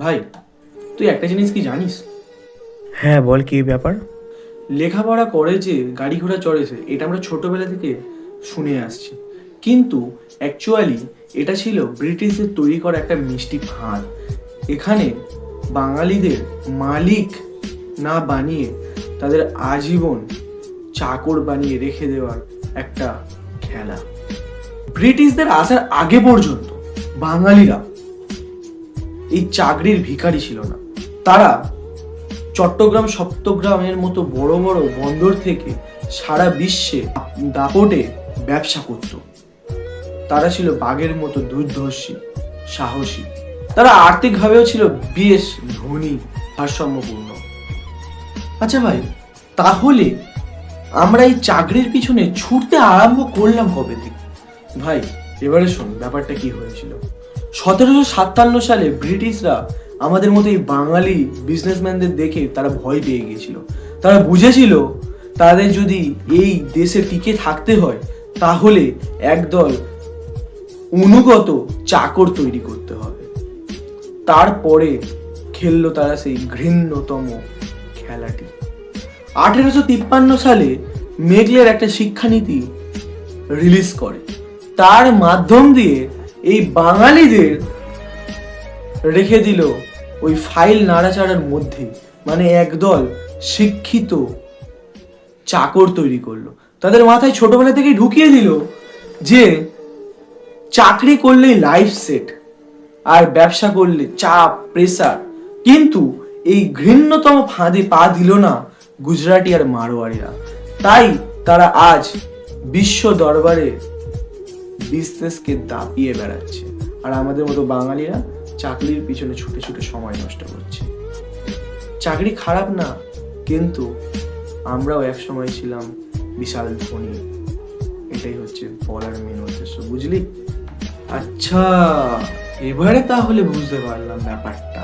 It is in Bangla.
ভাই, তুই একটা জিনিস কি জানিস? হ্যাঁ বল, কি ব্যাপার? লেখাপড়া করেছে, গাড়ি ঘোড়া চড়েছে, এটা আমরা ছোটবেলা থেকে শুনে আসছি। কিন্তু অ্যাকচুয়ালি এটা ছিল ব্রিটিশদের তৈরি করা একটা মিষ্টি ফাঁদ। এখানে বাঙালিদের মালিক না বানিয়ে তাদের আজীবন চাকর বানিয়ে রেখে দেওয়ার একটা খেলা। ব্রিটিশদের আসার আগে পর্যন্ত বাঙালিরা এই চাকরির ভিখারি ছিল না। তারা চট্টগ্রাম সপ্তগ্রামের মতো বড় বড় বন্দর থেকে সারা বিশ্বে দাপটে ব্যবসা করত। তারা ছিল বাঘের মতো দুর্ধর্ষী, সাহসী। তারা আর্থিকভাবেও ছিল বেশ ধনী, ভারসাম্যপূর্ণ। আচ্ছা ভাই, তাহলে আমরা এই চাকরির পিছনে ছুটতে আরম্ভ করলাম কবে থেকে? ভাই, এবারে শোন ব্যাপারটা কি হয়েছিল। 1757 সালে ব্রিটিশরা আমাদের মতো এই বাঙালি বিজনেসম্যানদের দেখে তারা ভয় পেয়ে গিয়েছিল। তারা বুঝেছিল তাদের যদি এই দেশে টিকে থাকতে হয় তাহলে একদল অনুগত চাকর তৈরি করতে হবে। তারপরে খেললো তারা সেই ঘৃণ্যতম খেলাটি। 1853 সালে মেগলের একটা শিক্ষানীতি রিলিজ করে। তার মাধ্যম দিয়ে এই বাঙালিদের রেখে দিল ওই ফাইল নাড়াচাড়ার মধ্যে, মানে একদল শিক্ষিত চাকর তৈরি করলো। তাদের মাথায় ছোটবেলা থেকেই ঢুকিয়ে দিল যে চাকরি করলেই লাইফ সেট, আর ব্যবসা করলে চাপ, প্রেসার। কিন্তু এই ঘৃণ্যতম ফাঁদে পা দিল না গুজরাটি আর মারোয়ারিরা। তাই তারা আজ বিশ্ব দরবারে বিজনেসকে দাপিয়ে বেড়াচ্ছে, আর আমাদের মতো বাঙালিরা চাকরির পিছনে ছুটে ছুটে সময় নষ্ট করছে। চাকরি খারাপ না, কিন্তু আমরাও এক সময় ছিলাম বিশাল ধনী। এটাই হচ্ছে বলার মেন উদ্দেশ্য, বুঝলি? আচ্ছা, এবারে তাহলে বুঝতে পারলাম ব্যাপারটা।